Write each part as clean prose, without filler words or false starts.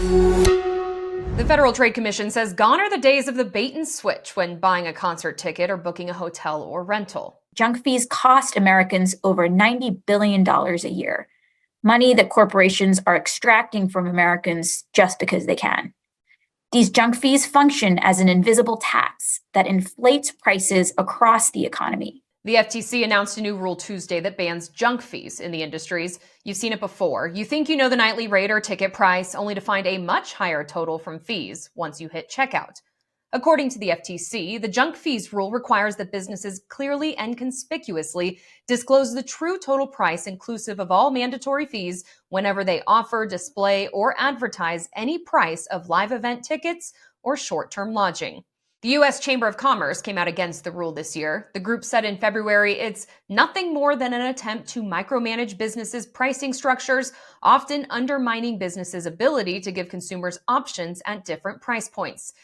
The Federal Trade Commission says gone are the days of the bait and switch when buying a concert ticket or booking a hotel or rental. Junk fees cost Americans over $90 billion a year, money that corporations are extracting from Americans just because they can. These junk fees function as an invisible tax that inflates prices across the economy. The FTC announced a new rule Tuesday that bans junk fees in the industries. You've seen it before. You think you know the nightly rate or ticket price, only to find a much higher total from fees once you hit checkout. According to the FTC, the junk fees rule requires that businesses clearly and conspicuously disclose the true total price inclusive of all mandatory fees whenever they offer, display, or advertise any price of live event tickets or short-term lodging. The U.S. Chamber of Commerce came out against the rule this year. The group said in February it's nothing more than an attempt to micromanage businesses' pricing structures, often undermining businesses' ability to give consumers options at different price points.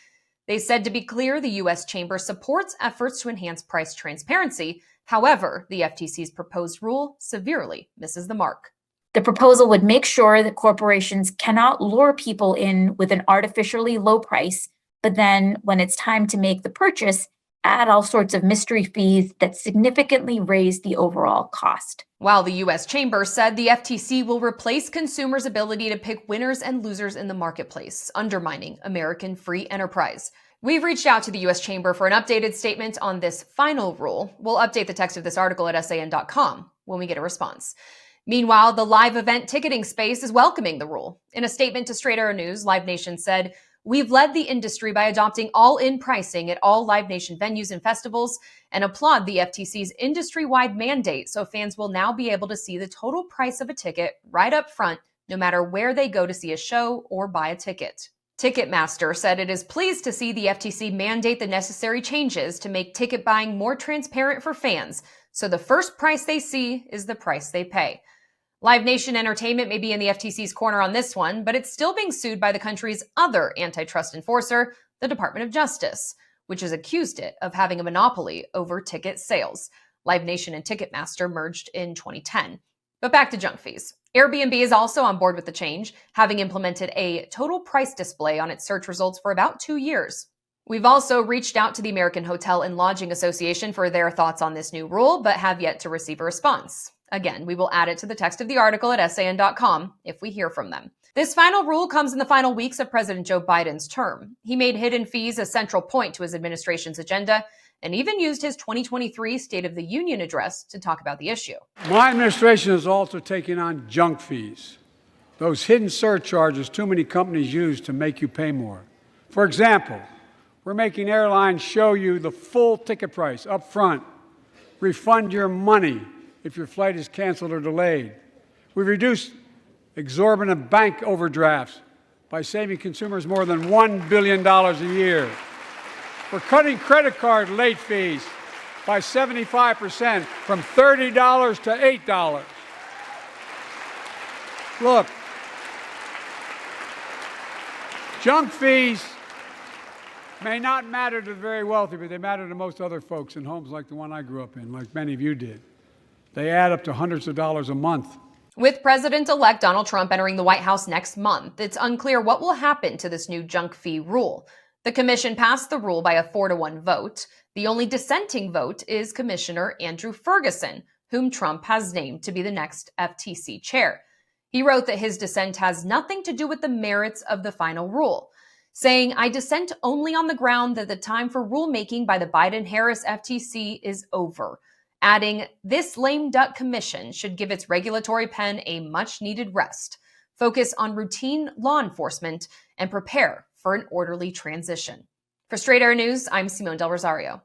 They said, to be clear, the U.S. Chamber supports efforts to enhance price transparency. However, the FTC's proposed rule severely misses the mark. The proposal would make sure that corporations cannot lure people in with an artificially low price, but then when it's time to make the purchase, add all sorts of mystery fees that significantly raise the overall cost. While the U.S. Chamber said the FTC will replace consumers' ability to pick winners and losers in the marketplace, undermining American free enterprise. We've reached out to the U.S. Chamber for an updated statement on this final rule. We'll update the text of this article at san.com when we get a response. Meanwhile, the live event ticketing space is welcoming the rule. In a statement to Straight Arrow News, Live Nation said, "We've led the industry by adopting all-in pricing at all Live Nation venues and festivals and applaud the FTC's industry-wide mandate so fans will now be able to see the total price of a ticket right up front, no matter where they go to see a show or buy a ticket." Ticketmaster said it is pleased to see the FTC mandate the necessary changes to make ticket buying more transparent for fans, so the first price they see is the price they pay. Live Nation Entertainment may be in the FTC's corner on this one, but it's still being sued by the country's other antitrust enforcer, the Department of Justice, which has accused it of having a monopoly over ticket sales. Live Nation and Ticketmaster merged in 2010. But back to junk fees. Airbnb is also on board with the change, having implemented a total price display on its search results for about 2 years. We've also reached out to the American Hotel and Lodging Association for their thoughts on this new rule, but have yet to receive a response. Again, we will add it to the text of the article at san.com if we hear from them. This final rule comes in the final weeks of President Joe Biden's term. He made hidden fees a central point to his administration's agenda and even used his 2023 State of the Union address to talk about the issue. My administration is also taking on junk fees, those hidden surcharges too many companies use to make you pay more. For example, we're making airlines show you the full ticket price up front, refund your money if your flight is canceled or delayed. We've reduced exorbitant bank overdrafts by saving consumers more than $1 billion a year. We're cutting credit card late fees by 75% from $30 to $8. Look, junk fees may not matter to the very wealthy, but they matter to most other folks in homes like the one I grew up in, like many of you did. They add up to hundreds of dollars a month. With President-elect Donald Trump entering the White House next month, it's unclear what will happen to this new junk fee rule. The commission passed the rule by a 4-1 vote. The only dissenting vote is Commissioner Andrew Ferguson, whom Trump has named to be the next FTC chair. He wrote that his dissent has nothing to do with the merits of the final rule, saying, "I dissent only on the ground that the time for rulemaking by the Biden-Harris FTC is over," adding, "This lame duck commission should give its regulatory pen a much-needed rest, focus on routine law enforcement, and prepare for an orderly transition." For Straight Arrow News, I'm Simone Del Rosario.